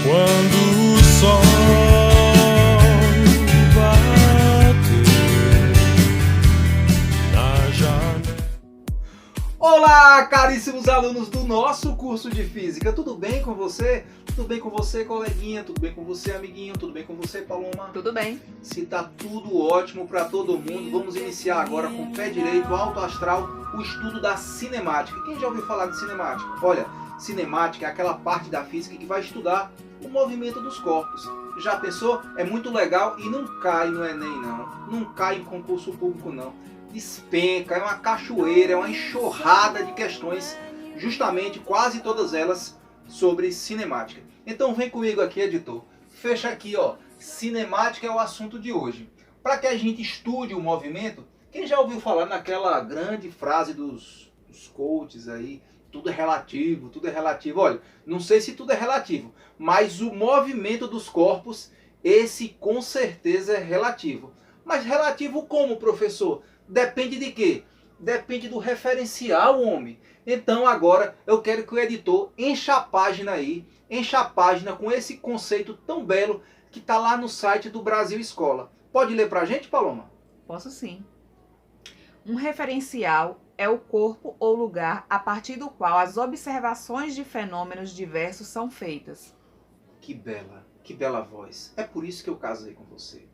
Quando o sol bater na janela. Olá, caríssimos alunos do nosso curso de Física. Tudo bem com você? Tudo bem com você, coleguinha? Tudo bem com você, amiguinho? Tudo bem com você, Paloma? Tudo bem. Se tá tudo ótimo para todo mundo, vamos iniciar agora com o pé direito, alto astral, o estudo da cinemática. Quem já ouviu falar de cinemática? Olha, cinemática é aquela parte da física que vai estudar o movimento dos corpos. Já pensou? É muito legal e não cai no Enem, não. Não cai em concurso público, não. Despenca, é uma cachoeira, é uma enxurrada de questões, justamente quase todas elas sobre cinemática. Então vem comigo aqui, editor. Fecha aqui, ó. Cinemática é o assunto de hoje. Para que a gente estude o movimento, quem já ouviu falar naquela grande frase dos coaches aí, tudo é relativo, tudo é relativo. Olha, não sei se tudo é relativo, mas o movimento dos corpos, esse com certeza é relativo. Mas relativo como, professor? Depende de quê? Depende do referencial, homem. Então agora eu quero que o editor encha a página aí, encha a página com esse conceito tão belo que está lá no site do Brasil Escola. Pode ler pra gente, Paloma? Posso sim. Um referencial é o corpo ou lugar a partir do qual as observações de fenômenos diversos são feitas. Que bela voz. É por isso que eu casei com você.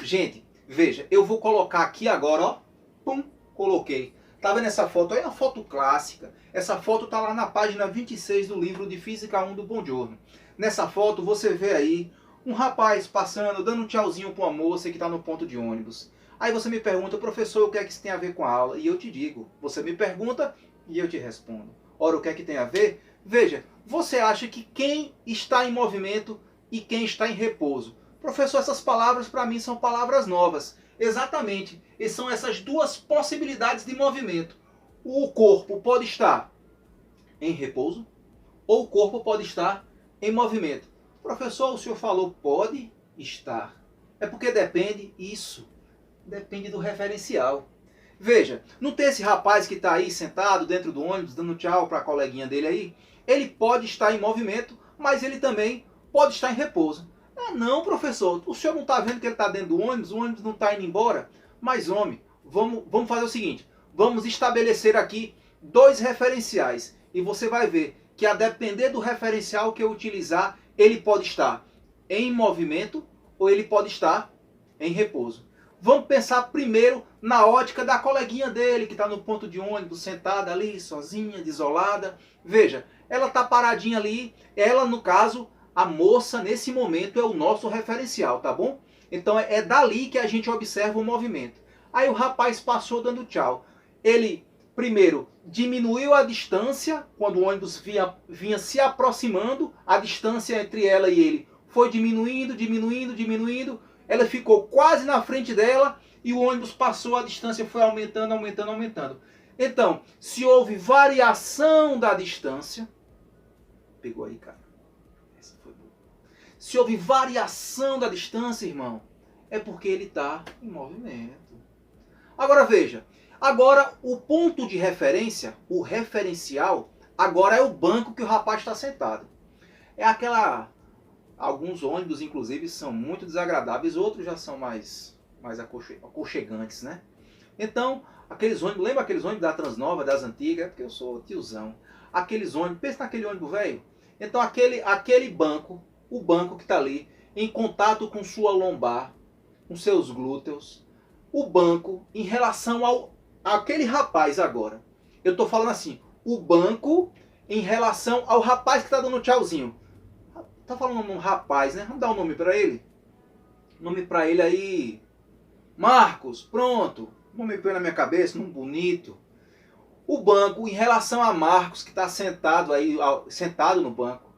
Gente, veja, eu vou colocar aqui agora, ó. Pum, coloquei. Tá vendo essa foto? É uma foto clássica. Essa foto tá lá na página 26 do livro de Física 1 do Bongiorno. Nessa foto você vê aí um rapaz passando, dando um tchauzinho pra uma moça que tá no ponto de ônibus. Aí você me pergunta, professor, o que é que isso tem a ver com a aula? E eu te digo. Você me pergunta e eu te respondo. Ora, o que é que tem a ver? Veja, você acha que quem está em movimento e quem está em repouso? Professor, essas palavras para mim são palavras novas. Exatamente. E são essas duas possibilidades de movimento. O corpo pode estar em repouso ou o corpo pode estar em movimento. Professor, o senhor falou pode estar. É porque depende isso. Depende do referencial. Veja, não tem esse rapaz que está aí sentado dentro do ônibus dando tchau para a coleguinha dele aí? Ele pode estar em movimento, mas ele também pode estar em repouso. Ah, não, professor, o senhor não está vendo que ele está dentro do ônibus, o ônibus não está indo embora? Mas, homem, vamos fazer o seguinte, vamos estabelecer aqui dois referenciais e você vai ver que a depender do referencial que eu utilizar, ele pode estar em movimento ou ele pode estar em repouso. Vamos pensar primeiro na ótica da coleguinha dele, que está no ponto de ônibus, sentada ali, sozinha, desolada. Veja, ela está paradinha ali, ela, no caso, a moça, nesse momento, é o nosso referencial, tá bom? Então é dali que a gente observa o movimento. Aí o rapaz passou dando tchau. Ele, primeiro, diminuiu a distância, quando o ônibus vinha se aproximando, a distância entre ela e ele foi diminuindo, diminuindo, diminuindo. Ela ficou quase na frente dela e o ônibus passou, a distância foi aumentando, aumentando, aumentando. Então, se houve variação da distância... Pegou aí, cara. Essa foi boa. Se houve variação da distância, irmão, é porque ele está em movimento. Agora veja, agora o ponto de referência, o referencial, agora é o banco que o rapaz está sentado. É aquela... Alguns ônibus, inclusive, são muito desagradáveis, outros já são mais aconchegantes, né? Então, aqueles ônibus, lembra aqueles ônibus da Transnova, das antigas? É porque eu sou tiozão. Aqueles ônibus, pensa naquele ônibus velho. Então, aquele banco, o banco que está ali, em contato com sua lombar, com seus glúteos, o banco, em relação àquele rapaz agora. Eu estou falando assim, o banco em relação ao rapaz que está dando tchauzinho. Tá falando um rapaz, né? Vamos dar um nome para ele? Nome para ele aí... Marcos, pronto. Nome põe na minha cabeça, nome bonito. O banco, em relação a Marcos, que está sentado aí, sentado no banco.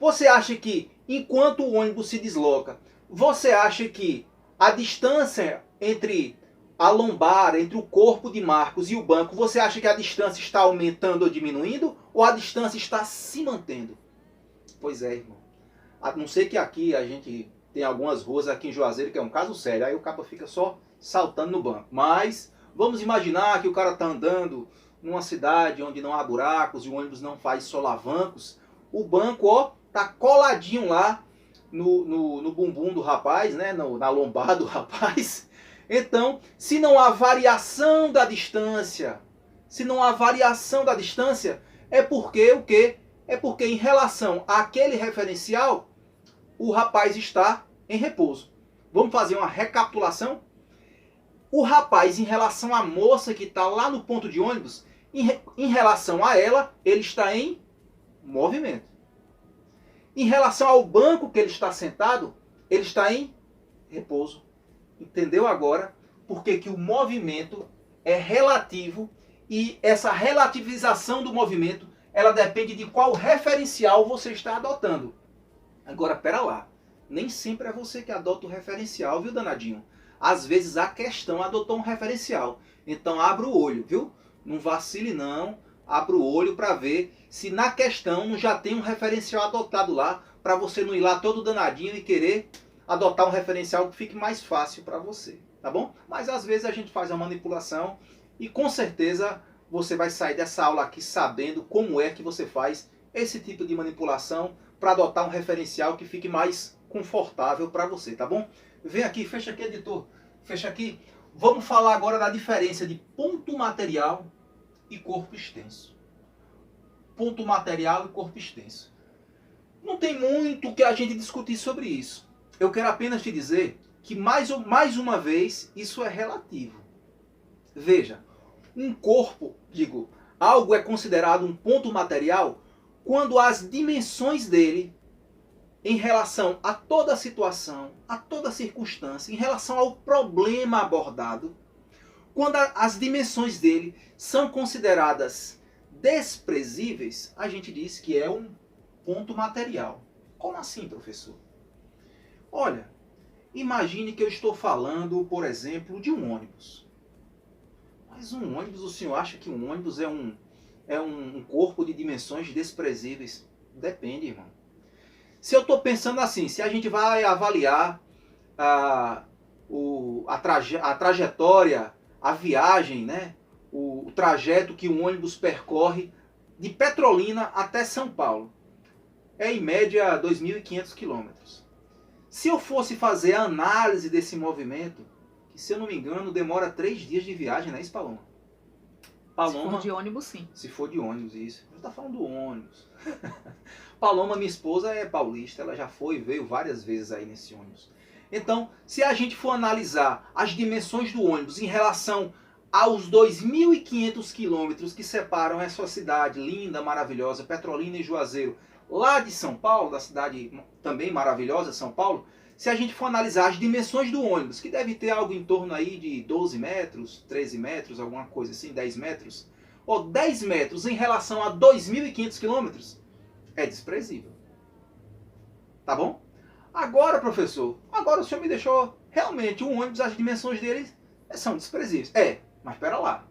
Você acha que, enquanto o ônibus se desloca, você acha que a distância entre a lombar, entre o corpo de Marcos e o banco, você acha que a distância está aumentando ou diminuindo? Ou a distância está se mantendo? Pois é, irmão. A não ser que aqui a gente tem algumas ruas aqui em Juazeiro que é um caso sério. Aí o cara fica só saltando no banco. Mas vamos imaginar que o cara está andando numa cidade onde não há buracos e o ônibus não faz solavancos. O banco, ó, tá coladinho lá no bumbum do rapaz, né? Na lombar do rapaz. Então, se não há variação da distância, é porque o quê? É porque em relação àquele referencial, o rapaz está em repouso. Vamos fazer uma recapitulação? O rapaz, em relação à moça que está lá no ponto de ônibus, em relação a ela, ele está em movimento. Em relação ao banco que ele está sentado, ele está em repouso. Entendeu agora por que o movimento é relativo e essa relativização do movimento, ela depende de qual referencial você está adotando. Agora, pera lá. Nem sempre é você que adota o referencial, viu, danadinho? Às vezes a questão adotou um referencial. Então abra o olho, viu? Não vacile não. Abra o olho para ver se na questão não já tem um referencial adotado lá, para você não ir lá todo danadinho e querer adotar um referencial que fique mais fácil para você, tá bom? Mas às vezes a gente faz a manipulação e com certeza você vai sair dessa aula aqui sabendo como é que você faz esse tipo de manipulação para adotar um referencial que fique mais confortável para você, tá bom? Vem aqui, fecha aqui, editor. Fecha aqui. Vamos falar agora da diferença de ponto material e corpo extenso. Ponto material e corpo extenso. Não tem muito que a gente discutir sobre isso. Eu quero apenas te dizer que mais uma vez isso é relativo. Veja, um corpo, algo é considerado um ponto material quando as dimensões dele, em relação a toda a situação, a toda a circunstância, em relação ao problema abordado, quando as dimensões dele são consideradas desprezíveis, a gente diz que é um ponto material. Como assim, professor? Olha, imagine que eu estou falando, por exemplo, de um ônibus. Mas um ônibus, o senhor acha que um ônibus é um corpo de dimensões desprezíveis? Depende, irmão. Se eu estou pensando assim, se a gente vai avaliar a trajetória, a viagem, né? O trajeto que um ônibus percorre de Petrolina até São Paulo, é em média 2.500 quilômetros. Se eu fosse fazer a análise desse movimento, que se eu não me engano demora 3 dias de viagem, não é isso, Paloma? Se for de ônibus, sim. Se for de ônibus, isso. Eu estou falando do ônibus. Paloma, minha esposa, é paulista, ela já foi e veio várias vezes aí nesse ônibus. Então, se a gente for analisar as dimensões do ônibus em relação aos 2.500 quilômetros que separam essa cidade linda, maravilhosa, Petrolina e Juazeiro, lá de São Paulo, da cidade também maravilhosa, São Paulo, se a gente for analisar as dimensões do ônibus, que deve ter algo em torno aí de 12 metros, 13 metros, alguma coisa assim, 10 metros, ou 10 metros em relação a 2.500 quilômetros, é desprezível. Tá bom? Agora, professor, agora o senhor me deixou realmente o ônibus, as dimensões dele são desprezíveis. Mas espera lá.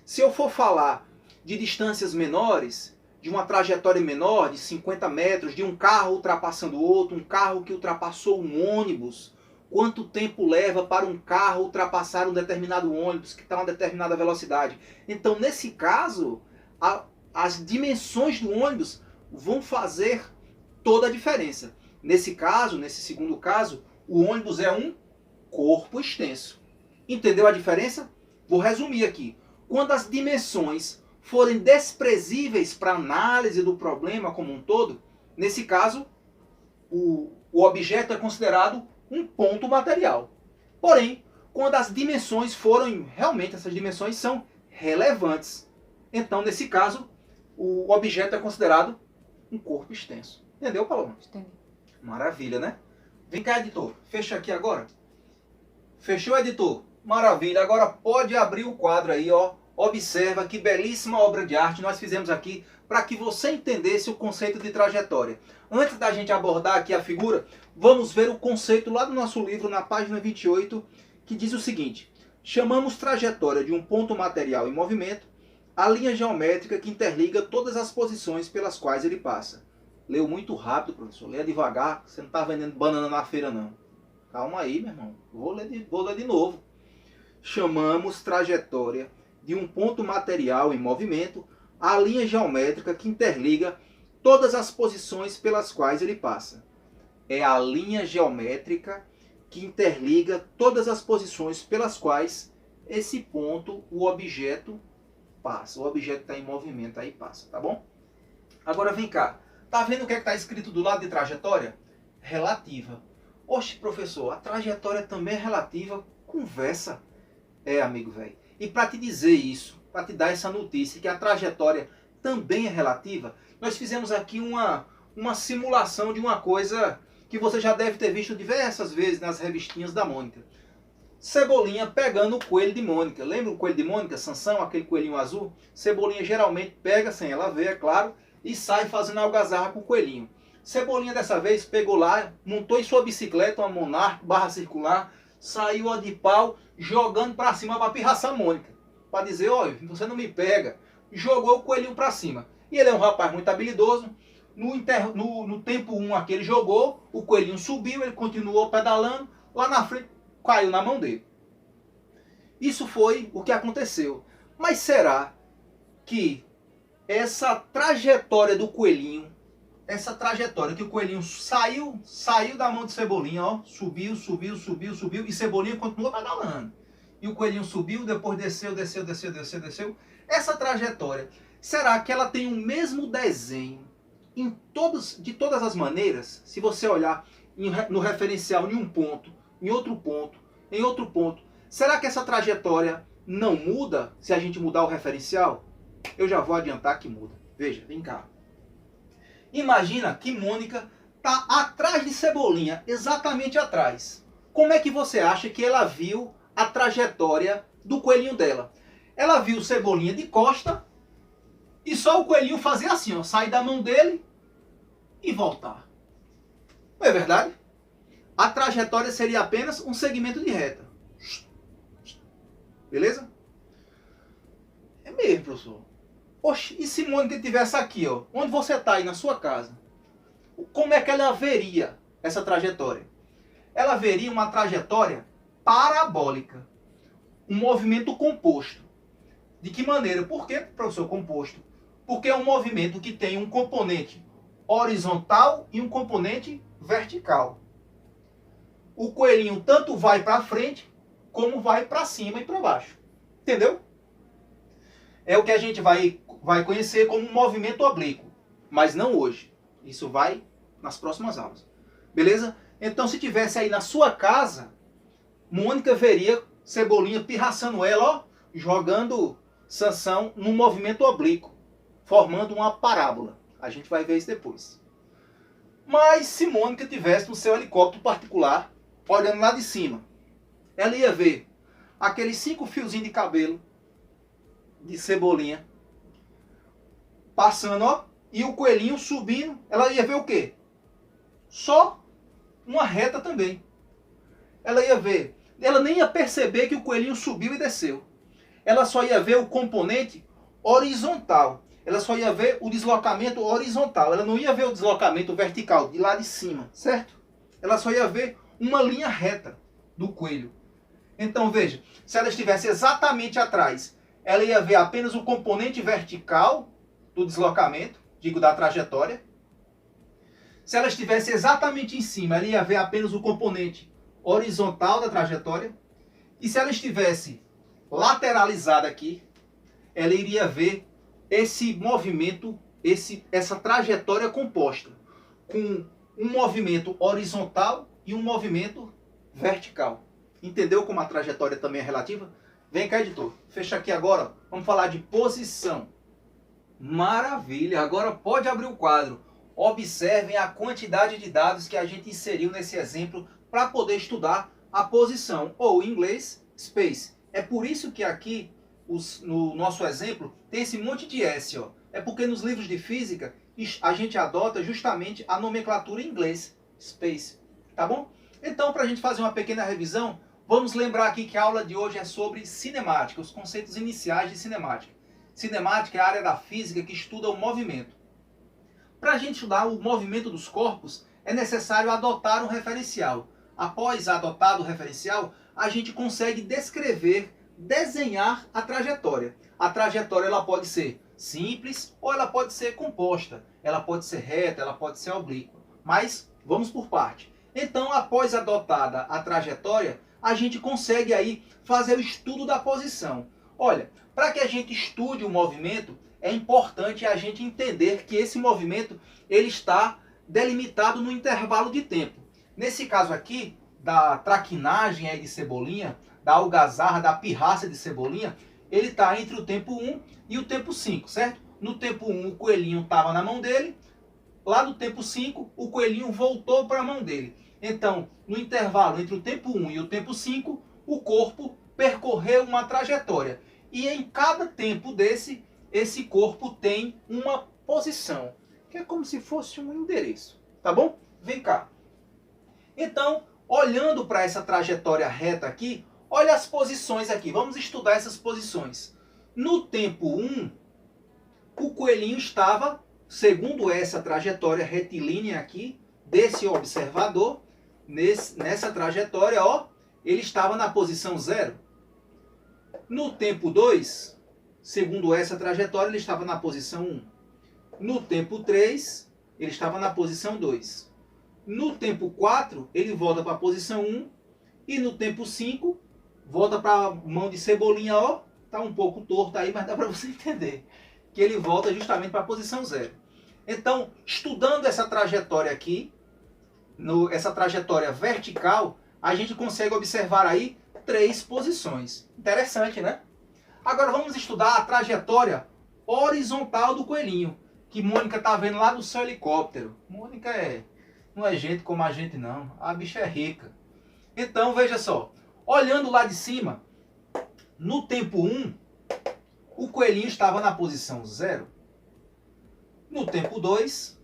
Se eu for falar de distâncias menores, de uma trajetória menor, de 50 metros, de um carro ultrapassando o outro, um carro que ultrapassou um ônibus, quanto tempo leva para um carro ultrapassar um determinado ônibus que está a uma determinada velocidade. Então, nesse caso, as dimensões do ônibus vão fazer toda a diferença. Nesse caso, nesse segundo caso, o ônibus é um corpo extenso. Entendeu a diferença? Vou resumir aqui. Quando as dimensões forem desprezíveis para a análise do problema como um todo, nesse caso, o objeto é considerado um ponto material. Porém, quando as dimensões forem, realmente essas dimensões são relevantes, então, nesse caso, o objeto é considerado um corpo extenso. Entendeu, Paloma? Entendi. Maravilha, né? Vem cá, editor. Fecha aqui agora. Fechou, editor? Maravilha. Agora pode abrir o quadro aí, ó. Observa que belíssima obra de arte nós fizemos aqui para que você entendesse o conceito de trajetória. Antes da gente abordar aqui a figura, vamos ver o conceito lá do nosso livro, na página 28, que diz o seguinte: chamamos trajetória de um ponto material em movimento a linha geométrica que interliga todas as posições pelas quais ele passa. Leu muito rápido, professor. Leia devagar, você não está vendendo banana na feira, não. Calma aí, meu irmão. Vou ler de novo. Chamamos trajetória de um ponto material em movimento a linha geométrica que interliga todas as posições pelas quais ele passa. é a linha geométrica que interliga todas as posições pelas quais esse ponto, o objeto, passa. O objeto está em movimento, aí passa, tá bom? Agora vem cá. Tá vendo o que está escrito do lado de trajetória? Relativa. Oxe, professor, a trajetória também é relativa? Conversa. É, amigo velho. E para te dizer isso, para te dar essa notícia que a trajetória também é relativa, nós fizemos aqui uma simulação de uma coisa que você já deve ter visto diversas vezes nas revistinhas da Mônica. Cebolinha pegando o coelho de Mônica. Lembra o coelho de Mônica, Sansão, aquele coelhinho azul? Cebolinha geralmente pega, sem ela ver, é claro, e sai fazendo algazarra com o coelhinho. Cebolinha dessa vez pegou lá, montou em sua bicicleta, uma Monarch barra circular, saiu a de pau, jogando para cima para pirraçar a Mônica. Para dizer, olha, você não me pega. Jogou o coelhinho para cima. E ele é um rapaz muito habilidoso. No tempo 1 aqui ele jogou, o coelhinho subiu, ele continuou pedalando, lá na frente caiu na mão dele. Isso foi o que aconteceu. Mas será que essa trajetória do coelhinho, essa trajetória que o coelhinho saiu da mão de Cebolinha, ó, subiu, e Cebolinha continuou pedalando. E o coelhinho subiu, depois desceu. Essa trajetória, será que ela tem o mesmo desenho de todas as maneiras? Se você olhar no referencial em um ponto, em outro ponto, será que essa trajetória não muda se a gente mudar o referencial? Eu já vou adiantar que muda. Veja, vem cá. Imagina que Mônica está atrás de Cebolinha, exatamente atrás. Como é que você acha que ela viu a trajetória do coelhinho dela? Ela viu Cebolinha de costa e só o coelhinho fazer assim, ó, sair da mão dele e voltar. Não é verdade? A trajetória seria apenas um segmento de reta. Beleza? É mesmo, professor. Oxe, e se Mônica estivesse aqui, ó, onde você está aí na sua casa? Como é que ela veria essa trajetória? Ela veria uma trajetória parabólica. Um movimento composto. De que maneira? Por que, professor, composto? Porque é um movimento que tem um componente horizontal e um componente vertical. O coelhinho tanto vai para frente, como vai para cima e para baixo. Entendeu? É o que a gente vai conhecer como um movimento oblíquo. Mas não hoje. Isso vai nas próximas aulas. Beleza? Então, se tivesse aí na sua casa, Mônica veria Cebolinha pirraçando ela, ó, jogando Sansão num movimento oblíquo, formando uma parábola. A gente vai ver isso depois. Mas se Mônica tivesse no seu helicóptero particular, olhando lá de cima, ela ia ver aqueles 5 fiozinhos de cabelo de Cebolinha passando, ó, e o coelhinho subindo. Ela ia ver o quê? Só uma reta também. Ela ia ver, ela nem ia perceber que o coelhinho subiu e desceu. Ela só ia ver o componente horizontal. Ela só ia ver o deslocamento horizontal. Ela não ia ver o deslocamento vertical, de lá de cima, certo? Ela só ia ver uma linha reta do coelho. Então veja, se ela estivesse exatamente atrás, ela ia ver apenas o componente vertical do deslocamento, digo, da trajetória. Se ela estivesse exatamente em cima, ela ia ver apenas o componente horizontal da trajetória. E se ela estivesse lateralizada aqui, ela iria ver esse movimento, essa trajetória composta, com um movimento horizontal e um movimento vertical. Entendeu como a trajetória também é relativa? Vem cá, editor. Fecha aqui agora. Vamos falar de posição. Maravilha. Agora pode abrir o quadro. Observem a quantidade de dados que a gente inseriu nesse exemplo para poder estudar a posição, ou em inglês, space. É por isso que aqui, no nosso exemplo, tem esse monte de S, ó. É porque nos livros de física a gente adota justamente a nomenclatura em inglês, space. Tá bom? Então, para a gente fazer uma pequena revisão, vamos lembrar aqui que a aula de hoje é sobre cinemática, os conceitos iniciais de cinemática. Cinemática é a área da física que estuda o movimento. Para a gente estudar o movimento dos corpos, é necessário adotar um referencial. Após adotado o referencial, a gente consegue descrever, desenhar a trajetória. A trajetória ela pode ser simples ou ela pode ser composta. Ela pode ser reta, ela pode ser oblíqua. Mas vamos por parte. Então, após adotada a trajetória, a gente consegue aí fazer o estudo da posição. Olha, para que a gente estude o movimento, é importante a gente entender que esse movimento ele está delimitado no intervalo de tempo. Nesse caso aqui, da traquinagem aí de Cebolinha, da algazarra, da pirraça de Cebolinha, ele está entre o tempo 1 e o tempo 5, certo? No tempo 1 o coelhinho estava na mão dele, lá no tempo 5 o coelhinho voltou para a mão dele. Então, no intervalo entre o tempo 1 e o tempo 5, o corpo percorreu uma trajetória. E em cada tempo desse, esse corpo tem uma posição, que é como se fosse um endereço, tá bom? Vem cá. Então, olhando para essa trajetória reta aqui, olha as posições aqui. Vamos estudar essas posições. No tempo 1, o coelhinho estava, segundo essa trajetória retilínea aqui, desse observador, nessa trajetória, ó, ele estava na posição 0. No tempo 2, segundo essa trajetória, ele estava na posição 1. No tempo 3, ele estava na posição 2. No tempo 4, ele volta para a posição 1. E no tempo 5, volta para a mão de Cebolinha, ó. Tá um pouco torto aí, mas dá para você entender. Que ele volta justamente para a posição 0. Então, estudando essa trajetória aqui, essa trajetória vertical, a gente consegue observar aí 3 posições. Interessante, né? Agora vamos estudar a trajetória horizontal do coelhinho, que Mônica tá vendo lá do seu helicóptero. Mônica não é gente como a gente não, a bicha é rica. Então veja só, olhando lá de cima, no tempo 1, o coelhinho estava na posição 0. No tempo 2,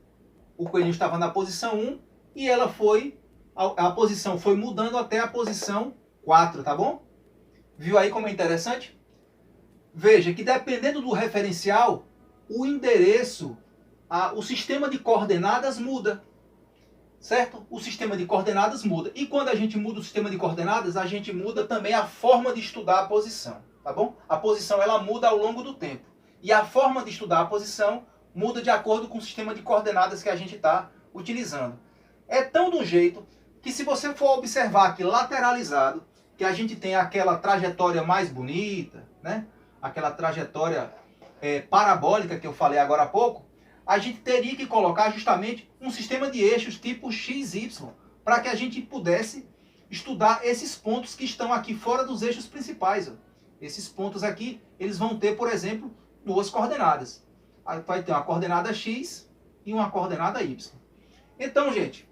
o coelhinho estava na posição 1 e a posição foi mudando até a posição 4, tá bom? Viu aí como é interessante? Veja que dependendo do referencial, o endereço, o sistema de coordenadas muda. Certo? O sistema de coordenadas muda. E quando a gente muda o sistema de coordenadas, a gente muda também a forma de estudar a posição. Tá bom? A posição ela muda ao longo do tempo. E a forma de estudar a posição muda de acordo com o sistema de coordenadas que a gente está utilizando. É tão do jeito que se você for observar aqui lateralizado, que a gente tem aquela trajetória mais bonita, né? Aquela trajetória parabólica que eu falei agora há pouco, a gente teria que colocar justamente um sistema de eixos tipo XY, para que a gente pudesse estudar esses pontos que estão aqui fora dos eixos principais. Ó. Esses pontos aqui, eles vão ter, por exemplo, 2 coordenadas. Aí vai ter uma coordenada X e uma coordenada Y. Então, gente,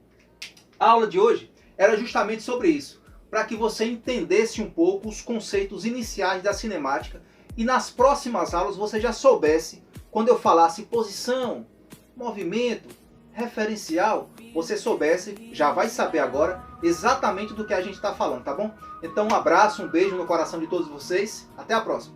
a aula de hoje era justamente sobre isso, para que você entendesse um pouco os conceitos iniciais da cinemática e nas próximas aulas você já soubesse, quando eu falasse posição, movimento, referencial, você soubesse, já vai saber agora exatamente do que a gente está falando, tá bom? Então um abraço, um beijo no coração de todos vocês, até a próxima!